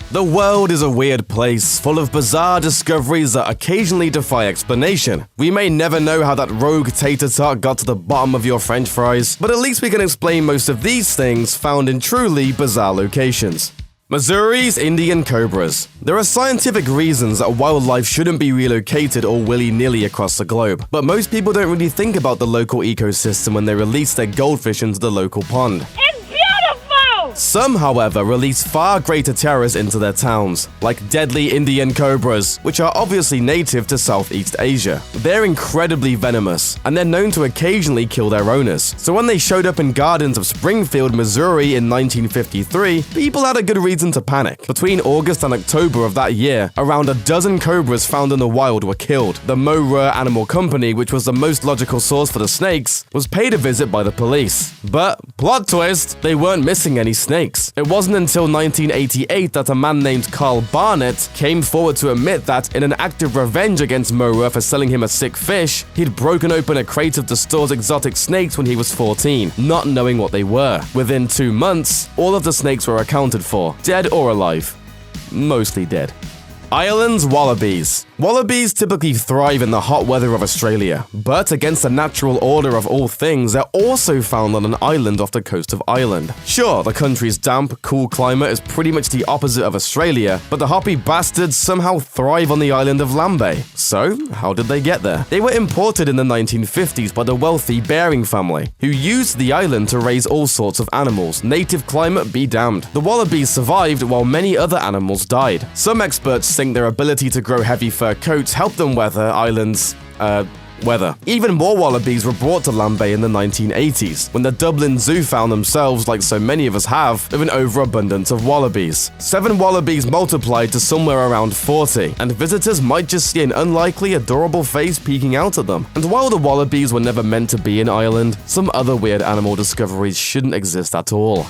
The world is a weird place, full of bizarre discoveries that occasionally defy explanation. We may never know how that rogue tater tart got to the bottom of your french fries, but at least we can explain most of these things found in truly bizarre locations. Missouri's Indian cobras. There are scientific reasons that wildlife shouldn't be relocated all willy-nilly across the globe, but most people don't really think about the local ecosystem when they release their goldfish into the local pond. Some, however, release far greater terrors into their towns, like deadly Indian cobras, which are obviously native to Southeast Asia. They're incredibly venomous, and they're known to occasionally kill their owners. So when they showed up in gardens of Springfield, Missouri in 1953, people had a good reason to panic. Between August and October of that year, around a dozen cobras found in the wild were killed. The Moira Animal Company, which was the most logical source for the snakes, was paid a visit by the police. But, plot twist, they weren't missing any snakes. It wasn't until 1988 that a man named Carl Barnett came forward to admit that, in an act of revenge against Moira for selling him a sick fish, he'd broken open a crate of the store's exotic snakes when he was 14, not knowing what they were. Within 2 months, all of the snakes were accounted for, dead or alive. Mostly dead. Ireland's wallabies. Wallabies typically thrive in the hot weather of Australia, but against the natural order of all things, they're also found on an island off the coast of Ireland. Sure, the country's damp, cool climate is pretty much the opposite of Australia, but the hoppy bastards somehow thrive on the island of Lambay. So, how did they get there? They were imported in the 1950s by the wealthy Baring family, who used the island to raise all sorts of animals. Native climate be damned. The wallabies survived while many other animals died. Some experts think their ability to grow heavy fur coats helped them weather Ireland's, weather. Even more wallabies were brought to Lambay in the 1980s, when the Dublin Zoo found themselves, like so many of us have, with an overabundance of wallabies. 7 wallabies multiplied to somewhere around 40, and visitors might just see an unlikely, adorable face peeking out at them. And while the wallabies were never meant to be in Ireland, some other weird animal discoveries shouldn't exist at all.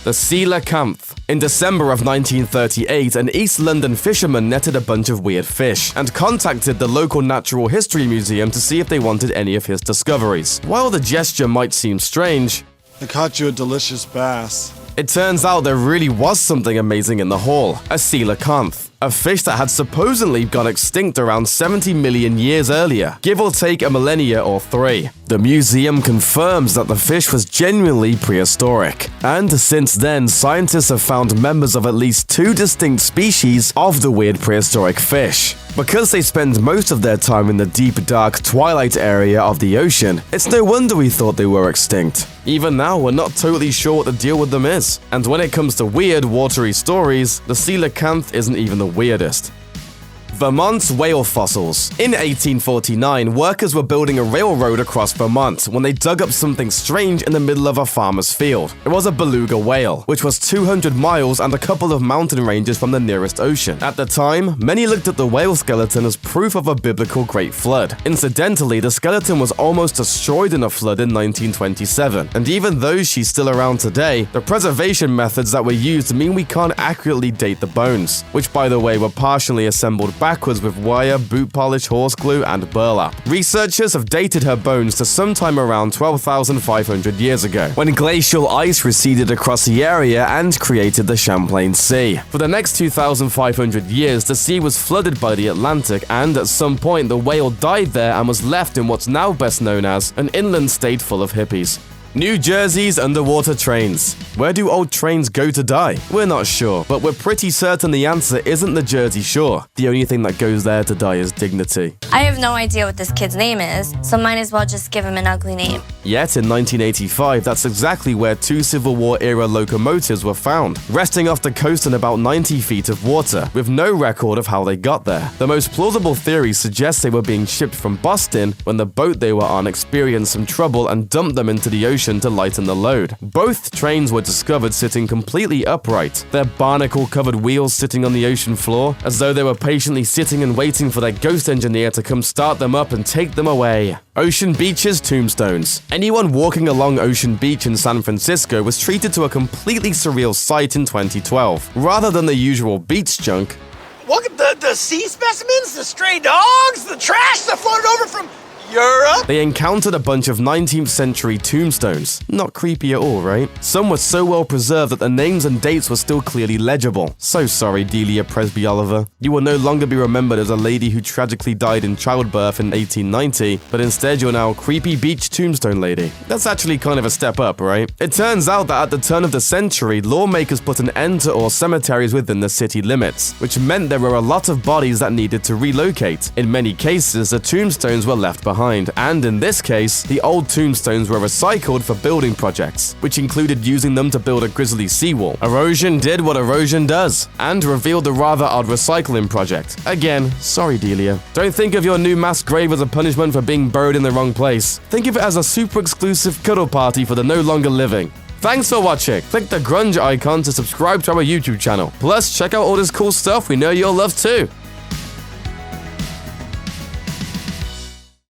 The coelacanth. In December of 1938, an East London fisherman netted a bunch of weird fish and contacted the local Natural History Museum to see if they wanted any of his discoveries. While the gesture might seem strange, I caught you a delicious bass. It turns out there really was something amazing in the haul: a coelacanth, a fish that had supposedly gone extinct around 70 million years earlier, give or take a millennia or 3. The museum confirms that the fish was genuinely prehistoric, and since then, scientists have found members of at least 2 distinct species of the weird prehistoric fish. Because they spend most of their time in the deep, dark twilight area of the ocean, it's no wonder we thought they were extinct. Even now, we're not totally sure what the deal with them is. And when it comes to weird, watery stories, the coelacanth isn't even the weirdest. Vermont's whale fossils. In 1849, workers were building a railroad across Vermont when they dug up something strange in the middle of a farmer's field. It was a beluga whale, which was 200 miles and a couple of mountain ranges from the nearest ocean. At the time, many looked at the whale skeleton as proof of a biblical great flood. Incidentally, the skeleton was almost destroyed in a flood in 1927, and even though she's still around today, the preservation methods that were used mean we can't accurately date the bones, which by the way were partially assembled backwards with wire, boot polish, horse glue, and burlap. Researchers have dated her bones to sometime around 12,500 years ago, when glacial ice receded across the area and created the Champlain Sea. For the next 2,500 years, the sea was flooded by the Atlantic, and at some point the whale died there and was left in what's now best known as an inland state full of hippies. New Jersey's underwater trains. Where do old trains go to die? We're not sure, but we're pretty certain the answer isn't the Jersey Shore. The only thing that goes there to die is dignity. I have no idea what this kid's name is, so might as well just give him an ugly name. Yet in 1985, that's exactly where 2 Civil War-era locomotives were found, resting off the coast in about 90 feet of water, with no record of how they got there. The most plausible theory suggests they were being shipped from Boston when the boat they were on experienced some trouble and dumped them into the ocean to lighten the load. Both trains were discovered sitting completely upright, their barnacle-covered wheels sitting on the ocean floor, as though they were patiently sitting and waiting for their ghost engineer to come start them up and take them away. Ocean Beach's tombstones. Anyone walking along Ocean Beach in San Francisco was treated to a completely surreal sight in 2012. Rather than the usual beach junk, look at the sea specimens, the stray dogs, the trash that floated over from Europe? They encountered a bunch of 19th century tombstones. Not creepy at all, right? Some were so well preserved that the names and dates were still clearly legible. So sorry, Delia Presby Oliver. You will no longer be remembered as a lady who tragically died in childbirth in 1890, but instead you're now creepy beach tombstone lady. That's actually kind of a step up, right? It turns out that at the turn of the century, lawmakers put an end to all cemeteries within the city limits, which meant there were a lot of bodies that needed to relocate. In many cases, the tombstones were left behind, and in this case, the old tombstones were recycled for building projects, which included using them to build a grisly seawall. Erosion did what erosion does, and revealed a rather odd recycling project. Again, sorry Delia. Don't think of your new mass grave as a punishment for being buried in the wrong place. Think of it as a super exclusive cuddle party for the no longer living. Thanks for watching. Click the grunge icon to subscribe to our YouTube channel. Plus, check out all this cool stuff we know you'll love too.